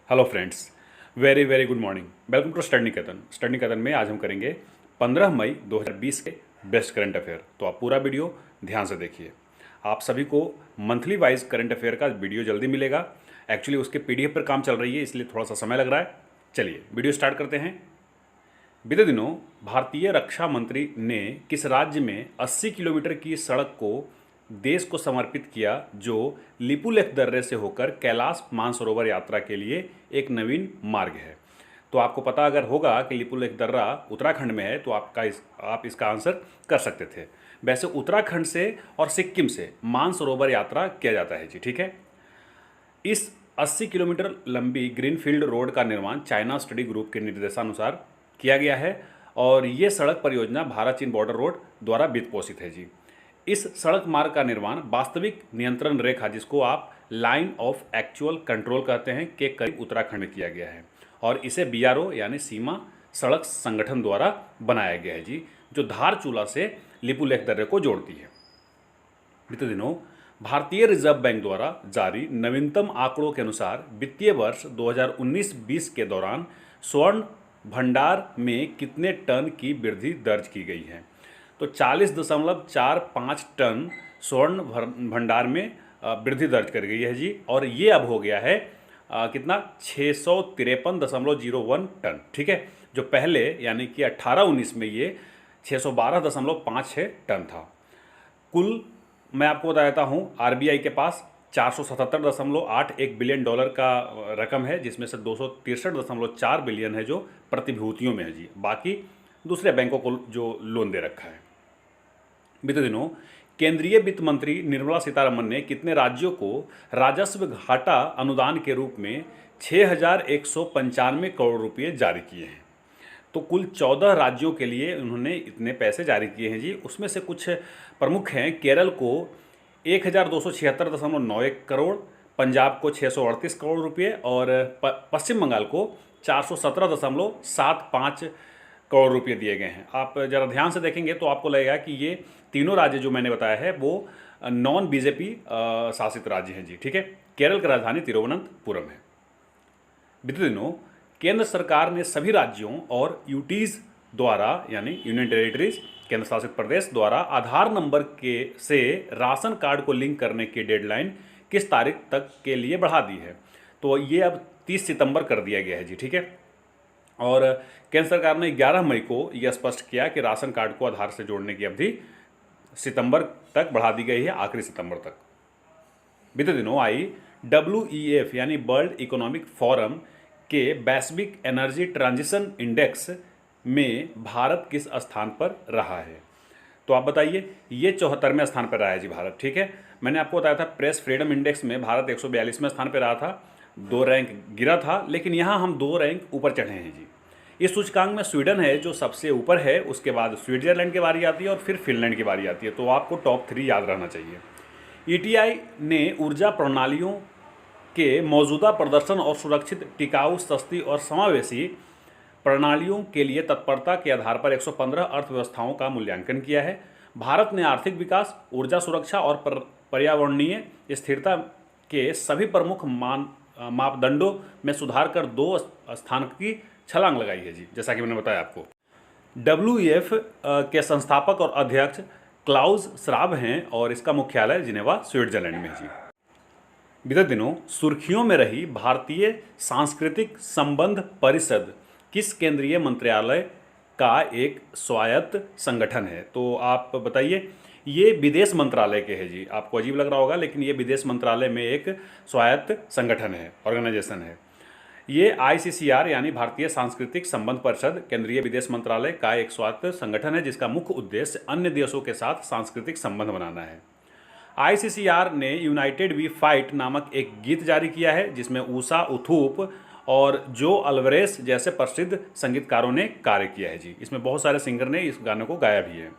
Hello friends, very very good morning. Welcome to study Niketan. Study Niketan में आज हम करेंगे 15 मई 2020 के बेस्ट करंट अफेयर। तो आप पूरा वीडियो ध्यान से देखिए। आप सभी को मंथली वाइज करंट अफेयर का वीडियो जल्दी मिलेगा। एक्चुअली उसके पीडीएफ पर काम चल रही है, इसलिए थोड़ा सा समय लग रहा है। चलिए वीडियो स्टार्ट करते हैं। बीते दिनों भारतीय रक्षा मंत्री ने किस राज्य में 80 किलोमीटर की सड़क को देश को समर्पित किया, जो लिपुलेख दर्रे से होकर कैलाश मानसरोवर यात्रा के लिए एक नवीन मार्ग है। तो आपको पता अगर होगा कि लिपुलेख दर्रा उत्तराखंड में है, तो आप इसका आंसर कर सकते थे। वैसे उत्तराखंड से और सिक्किम से मानसरोवर यात्रा किया जाता है जी, ठीक है। इस 80 किलोमीटर लंबी ग्रीनफील्ड रोड का निर्माण चाइना स्टडी ग्रुप के निर्देशानुसार किया गया है और ये सड़क परियोजना भारत चीन बॉर्डर रोड द्वारा वित्त पोषित है जी। इस सड़क मार्ग का निर्माण वास्तविक नियंत्रण रेखा, जिसको आप लाइन ऑफ एक्चुअल कंट्रोल कहते हैं, के करीब उत्तराखंड में किया गया है और इसे बीआरओ यानी सीमा सड़क संगठन द्वारा बनाया गया है जी, जो धारचूला से लिपुलेख दर्रे को जोड़ती है। बीते दिनों भारतीय रिजर्व बैंक द्वारा जारी नवीनतम आंकड़ों के अनुसार वित्तीय वर्ष 2019-20 के दौरान स्वर्ण भंडार में कितने टन की वृद्धि दर्ज की गई है। तो 40.45 टन स्वर्ण भंडार में वृद्धि दर्ज कर गई है जी, और ये अब हो गया है कितना 653.01 टन, ठीक है। जो पहले यानी कि 18-19 में ये 612.56 टन था। कुल मैं आपको बता देता हूँ, आरबीआई के पास 477.81 बिलियन डॉलर का रकम है, जिसमें से 263.4 बिलियन है जो प्रतिभूतियों में है जी, बाकी दूसरे बैंकों को जो लोन दे रखा है। बीते दिनों केंद्रीय वित्त मंत्री निर्मला सीतारमण ने कितने राज्यों को राजस्व घाटा अनुदान के रूप में 6,195 करोड़ रुपये जारी किए हैं। तो कुल 14 राज्यों के लिए उन्होंने इतने पैसे जारी किए हैं जी। उसमें से कुछ प्रमुख हैं। केरल को 1,276.91 करोड़, पंजाब को 638 करोड़ रुपये और पश्चिम बंगाल को 417.75 करोड़ रुपये दिए गए हैं। आप ज़रा ध्यान से देखेंगे तो आपको लगेगा कि ये तीनों राज्य जो मैंने बताया है वो नॉन बीजेपी शासित राज्य हैं जी, ठीक है। केरल की राजधानी तिरुवनंतपुरम है। बीते दिनों केंद्र सरकार ने सभी राज्यों और यूटीज द्वारा यानी यूनियन टेरिटरीज केंद्र शासित प्रदेश द्वारा आधार नंबर के से राशन कार्ड को लिंक करने की डेडलाइन किस तारीख तक के लिए बढ़ा दी है। तो ये अब 30 सितंबर कर दिया गया है जी, ठीक है। और केंद्र सरकार ने 11 मई को यह स्पष्ट किया कि राशन कार्ड को आधार से जोड़ने की अवधि सितंबर तक बढ़ा दी गई है, आखिरी सितंबर तक। बीते दिनों आई WEF यानी वर्ल्ड इकोनॉमिक फोरम के वैश्विक एनर्जी ट्रांजिशन इंडेक्स में भारत किस स्थान पर रहा है। तो आप बताइए, ये 74वें स्थान पर रहा है जी भारत, ठीक है। मैंने आपको बताया था प्रेस फ्रीडम इंडेक्स में भारत 142वें स्थान पर रहा था, 2 रैंक गिरा था, लेकिन यहाँ हम 2 रैंक ऊपर चढ़े हैं जी। इस सूचकांक में स्वीडन है जो सबसे ऊपर है, उसके बाद स्विट्जरलैंड की बारी आती है और फिर फिनलैंड की बारी आती है। तो आपको टॉप 3 याद रहना चाहिए। ईटीआई ने ऊर्जा प्रणालियों के मौजूदा प्रदर्शन और सुरक्षित, टिकाऊ, सस्ती और समावेशी प्रणालियों के लिए तत्परता के आधार पर 115 अर्थव्यवस्थाओं का मूल्यांकन किया है। भारत ने आर्थिक विकास, ऊर्जा सुरक्षा और पर्यावरणीय स्थिरता के सभी प्रमुख मापदंडों में सुधार कर 2 स्थान की छलांग लगाई है जी, जैसा कि मैंने बताया आपको। WEF के संस्थापक और अध्यक्ष क्लाउस श्वाब हैं और इसका मुख्यालय जिनेवा स्विट्जरलैंड में है जी। बीते दिनों सुर्खियों में रही भारतीय सांस्कृतिक संबंध परिषद किस केंद्रीय मंत्रालय का एक स्वायत्त संगठन है। तो आप बताइए, ये विदेश मंत्रालय के है जी। आपको अजीब लग रहा होगा, लेकिन ये विदेश मंत्रालय में एक स्वायत्त संगठन है, ऑर्गेनाइजेशन है। ये ICCR यानी भारतीय सांस्कृतिक संबंध परिषद केंद्रीय विदेश मंत्रालय का एक स्वायत्त संगठन है, जिसका मुख्य उद्देश्य अन्य देशों के साथ सांस्कृतिक संबंध बनाना है। ICCR ने यूनाइटेड वी फाइट नामक एक गीत जारी किया है, जिसमें ऊषा उथुप और जो अल्वरेस जैसे प्रसिद्ध संगीतकारों ने कार्य किया है जी। इसमें बहुत सारे सिंगर ने इस गाने को गाया भी है।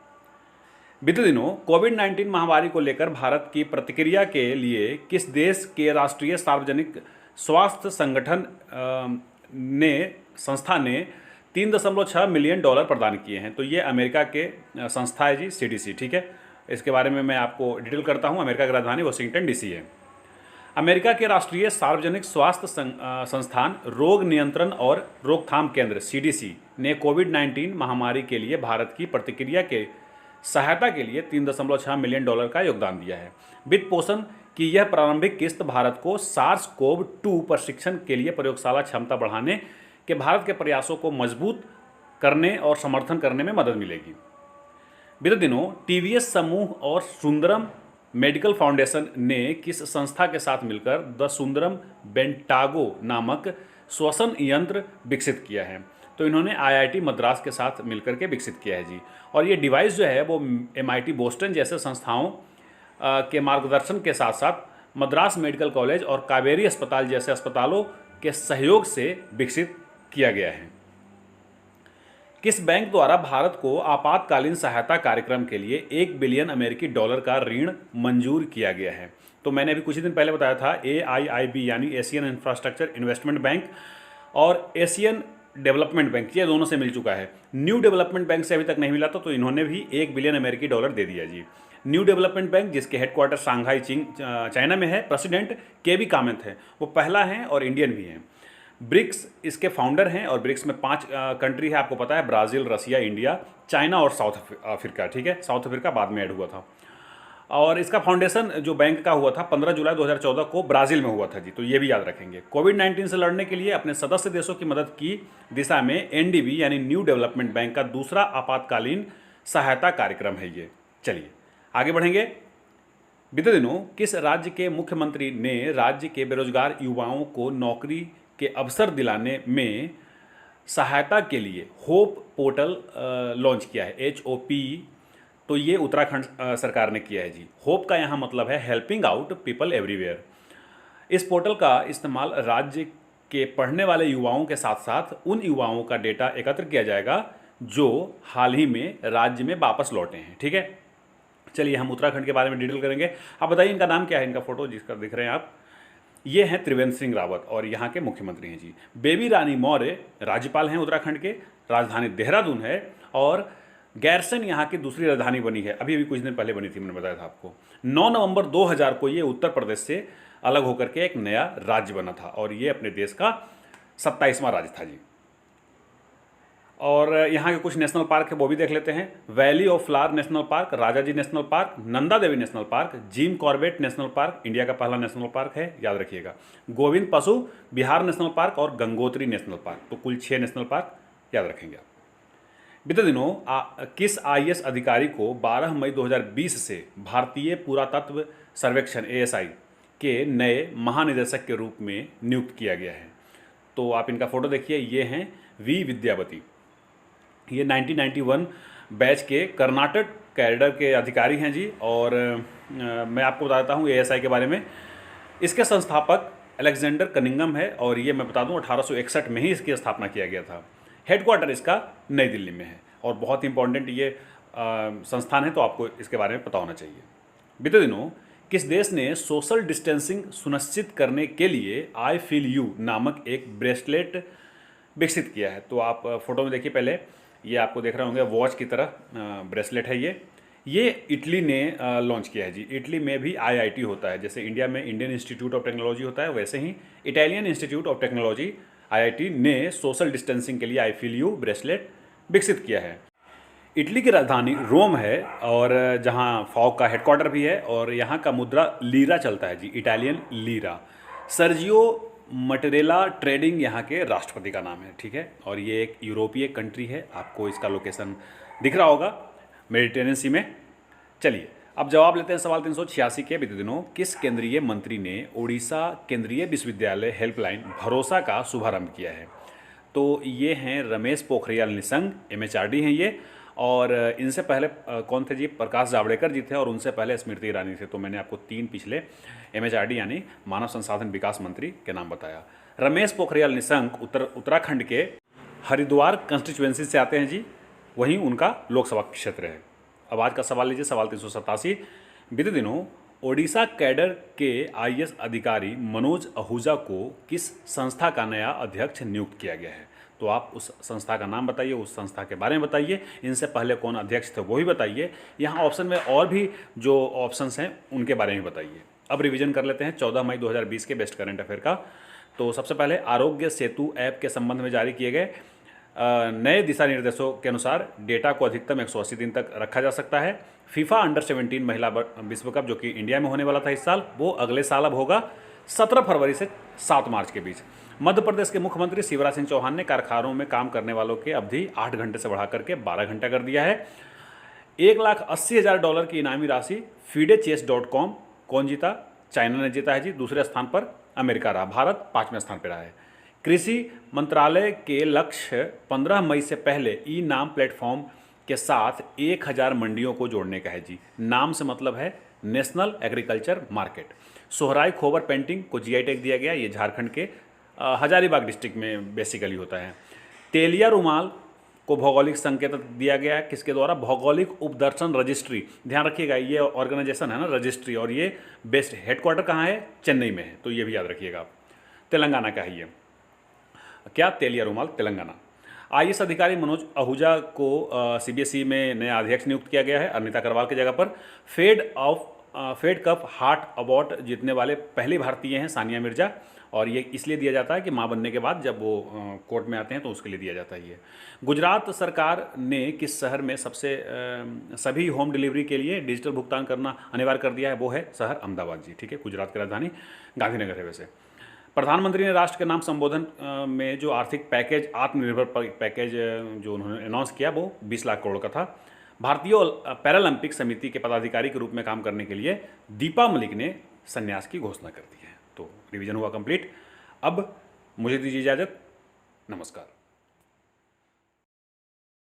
बीते दिनों कोविड-19 महामारी को लेकर भारत की प्रतिक्रिया के लिए किस देश के राष्ट्रीय सार्वजनिक स्वास्थ्य संस्था ने 3.6 मिलियन डॉलर प्रदान किए हैं। तो ये अमेरिका के संस्था है जी, CDC, ठीक है। इसके बारे में मैं आपको डिटेल करता हूँ। अमेरिका की राजधानी वाशिंगटन DC है। अमेरिका के राष्ट्रीय सार्वजनिक स्वास्थ्य संस्थान रोग नियंत्रण और रोकथाम केंद्र सीडीसी ने कोविड-19 महामारी के लिए भारत की प्रतिक्रिया के सहायता के लिए $3.6 मिलियन का योगदान दिया है। वित्त पोषण की यह प्रारंभिक किस्त भारत को सार्स कोव 2 प्रशिक्षण के लिए प्रयोगशाला क्षमता बढ़ाने के भारत के प्रयासों को मजबूत करने और समर्थन करने में मदद मिलेगी। बीते दिनों टीवीएस समूह और सुंदरम मेडिकल फाउंडेशन ने किस संस्था के साथ मिलकर द सुंदरम बेंटागो नामक श्वसन यंत्र विकसित किया है। तो इन्होंने आईआईटी मद्रास के साथ मिलकर के विकसित किया है जी। और ये डिवाइस जो है वो एमआईटी बोस्टन जैसे संस्थाओं के मार्गदर्शन के साथ साथ मद्रास मेडिकल कॉलेज और कावेरी अस्पताल जैसे अस्पतालों के सहयोग से विकसित किया गया है। किस बैंक द्वारा भारत को आपातकालीन सहायता कार्यक्रम के लिए $1 बिलियन का ऋण मंजूर किया गया है? तो मैंने अभी कुछ ही दिन पहले बताया था AIIB यानी एशियन इंफ्रास्ट्रक्चर इन्वेस्टमेंट बैंक और एशियन डेवलपमेंट बैंक, ये दोनों से मिल चुका है। न्यू डेवलपमेंट बैंक से अभी तक नहीं मिला था, तो इन्होंने भी $1 बिलियन दे दिया जी। न्यू डेवलपमेंट बैंक जिसके हेडक्वार्टर शांघाई चाइना में है, प्रेसिडेंट केवी कामत है, वो पहला है और इंडियन भी हैं। ब्रिक्स इसके फाउंडर हैं और ब्रिक्स में 5 कंट्री है, आपको पता है, ब्राज़ील, रसिया, इंडिया, चाइना और साउथ अफ्रीका। ठीक है, साउथ अफ्रीका बाद में ऐड हुआ था। और इसका फाउंडेशन जो बैंक का हुआ था 15 जुलाई 2014 को ब्राज़ील में हुआ था जी, तो ये भी याद रखेंगे। कोविड-19 से लड़ने के लिए अपने सदस्य देशों की मदद की दिशा में एनडीबी यानी न्यू डेवलपमेंट बैंक का दूसरा आपातकालीन सहायता कार्यक्रम है ये। चलिए आगे बढ़ेंगे। बीते दिनों किस राज्य के मुख्यमंत्री ने राज्य के बेरोजगार युवाओं को नौकरी के अवसर दिलाने में सहायता के लिए होप पोर्टल लॉन्च किया है? HOP, तो ये उत्तराखंड सरकार ने किया है जी। होप का यहाँ मतलब है हेल्पिंग आउट पीपल एवरीवेयर। इस पोर्टल का इस्तेमाल राज्य के पढ़ने वाले युवाओं के साथ साथ उन युवाओं का डेटा एकत्र किया जाएगा जो हाल ही में राज्य में वापस लौटे हैं। ठीक है, चलिए हम उत्तराखंड के बारे में डिटेल करेंगे। आप बताइए इनका नाम क्या है? इनका फोटो जिसका दिख रहे हैं आप, ये हैं त्रिवेंद्र सिंह रावत और यहाँ के मुख्यमंत्री हैं जी। बेबी रानी मौर्य राज्यपाल हैं उत्तराखंड के, राजधानी देहरादून है और गैरसन यहाँ की दूसरी राजधानी बनी है, अभी कुछ दिन पहले बनी थी, मैंने बताया था आपको। 9 नवंबर 2000 को ये उत्तर प्रदेश से अलग होकर के एक नया राज्य बना था और ये अपने देश का 27वां राज्य था जी। और यहाँ के कुछ नेशनल पार्क है वो भी देख लेते हैं। Valley of flower national park, Rajaji national park, Nanda Devi national park, Jim Corbett national park India का पहला नेशनल पार्क है, याद रखिएगा। गोविंद पशु बिहार नेशनल पार्क और गंगोत्री नेशनल पार्क, तो कुल 6 नेशनल पार्क याद रखेंगे आप। बीते दिनों किस IAS अधिकारी को 12 मई 2020 से भारतीय पुरातत्व सर्वेक्षण ASI के नए महानिदेशक के रूप में नियुक्त किया गया है? तो आप इनका फोटो देखिए, ये हैं V विद्यावती। ये 1991 बैच के कर्नाटक कैडर के अधिकारी हैं जी। और मैं आपको बताता हूँ ASI के बारे में। इसके संस्थापक अलेक्जेंडर कनिंगम है और ये मैं बता दूँ 1861 में ही इसकी स्थापना किया गया था। हेडक्वार्टर इसका नई दिल्ली में है और बहुत इंपॉर्टेंट ये संस्थान है, तो आपको इसके बारे में पता होना चाहिए। बीते दिनों किस देश ने सोशल डिस्टेंसिंग सुनिश्चित करने के लिए आई फील यू नामक एक ब्रेसलेट विकसित किया है? तो आप फोटो में देखिए, पहले ये आपको देख रहे होंगे वॉच की तरह ब्रेसलेट है ये इटली ने लॉन्च किया है जी। इटली में भी IIT होता है, जैसे इंडिया में इंडियन इंस्टीट्यूट ऑफ टेक्नोलॉजी होता है, वैसे ही Italian institute of technology IIT ने सोशल डिस्टेंसिंग के लिए आई फील यू ब्रेसलेट विकसित किया है। इटली की राजधानी रोम है और जहां फॉग का हेडक्वार्टर भी है और यहां का मुद्रा लीरा चलता है जी, इटालियन लीरा। सर्जियो मटेरेला ट्रेडिंग यहाँ के राष्ट्रपति का नाम है। ठीक है, और ये एक यूरोपीय कंट्री है, आपको इसका लोकेशन दिख रहा होगा मेडिटेरेनियन सी में। चलिए अब जवाब लेते हैं सवाल 386 के। बीते दिनों किस केंद्रीय मंत्री ने ओडिशा केंद्रीय विश्वविद्यालय हेल्पलाइन भरोसा का शुभारंभ किया है? तो ये हैं रमेश पोखरियाल निशंक, MHRD हैं ये। और इनसे पहले कौन थे जी? प्रकाश जावड़ेकर जी थे और उनसे पहले स्मृति ईरानी थे। तो मैंने आपको 3 पिछले MHRD यानी मानव संसाधन विकास मंत्री के नाम बताया। रमेश पोखरियाल निशंक उत्तराखंड के हरिद्वार कंस्टिट्यूएंसी से आते हैं जी, वहीं उनका लोकसभा क्षेत्र है। अब आज का सवाल लीजिए, सवाल 387। बीते दिनों ओडिशा कैडर के IAS अधिकारी मनोज आहूजा को किस संस्था का नया अध्यक्ष नियुक्त किया गया है? तो आप उस संस्था का नाम बताइए, उस संस्था के बारे में बताइए, इनसे पहले कौन अध्यक्ष थे वो भी बताइए। यहाँ ऑप्शन में और भी जो ऑप्शंस हैं उनके बारे में बताइए। अब रिवीजन कर लेते हैं 14 मई 2020 के बेस्ट करंट अफेयर का। तो सबसे पहले आरोग्य सेतु ऐप के संबंध में जारी किए गए नए दिशा निर्देशों के अनुसार डेटा को अधिकतम 180 दिन तक रखा जा सकता है। फीफा अंडर 17 महिला विश्व कप जो कि इंडिया में होने वाला था इस साल, वो अगले साल अब होगा 17 फरवरी से 7 मार्च के बीच। मध्य प्रदेश के मुख्यमंत्री शिवराज सिंह चौहान ने कारखानों में काम करने वालों की अवधि 8 घंटे से बढ़ा करके 12 घंटा कर दिया है। $1,80,000 की इनामी राशि FIDE-Chess.com कौन जीता? चाइना ने जीता है जी। दूसरे स्थान पर अमेरिका रहा, भारत 5वें स्थान पर रहा है। कृषि मंत्रालय के लक्ष्य 15 मई से पहले ई नाम प्लेटफॉर्म के साथ 1000 मंडियों को जोड़ने का है जी। नाम से मतलब है नेशनल एग्रीकल्चर मार्केट। सोहराय खोबर पेंटिंग को जीआई टैग दिया गया, ये झारखंड के हजारीबाग डिस्ट्रिक्ट में बेसिकली होता है। तेलिया रुमाल को भौगोलिक संकेत दिया गया है, किसके द्वारा? भौगोलिक उपदर्शन रजिस्ट्री। ध्यान रखिएगा, ये ऑर्गेनाइजेशन है ना रजिस्ट्री, और ये बेस्ट हेडक्वार्टर कहाँ है? चेन्नई में है, तो ये भी याद रखिएगा आप। तेलंगाना का है ये, क्या? तेलिया रुमाल तेलंगाना। आईएएस अधिकारी मनोज आहूजा को सीबीएसई में नया अध्यक्ष नियुक्त किया गया है अनिता अग्रवाल की जगह पर। फेड कप हार्ट अवार्ड जीतने वाले पहली भारतीय हैं सानिया मिर्जा, और ये इसलिए दिया जाता है कि मां बनने के बाद जब वो कोर्ट में आते हैं तो उसके लिए दिया जाता है ये। गुजरात सरकार ने किस शहर में सभी होम डिलीवरी के लिए डिजिटल भुगतान करना अनिवार्य कर दिया है? वो है शहर अहमदाबाद जी, ठीक है। गुजरात की राजधानी गांधीनगर है वैसे। प्रधानमंत्री ने राष्ट्र के नाम संबोधन में जो आर्थिक पैकेज आत्मनिर्भर पैकेज जो उन्होंने अनाउंस किया वो 20 लाख करोड़ का था। भारतीय पैरालंपिक समिति के पदाधिकारी के रूप में काम करने के लिए दीपा मलिक ने संन्यास की घोषणा कर दी है। तो रिवीजन हुआ कंप्लीट। अब मुझे दीजिए इजाज़त, नमस्कार।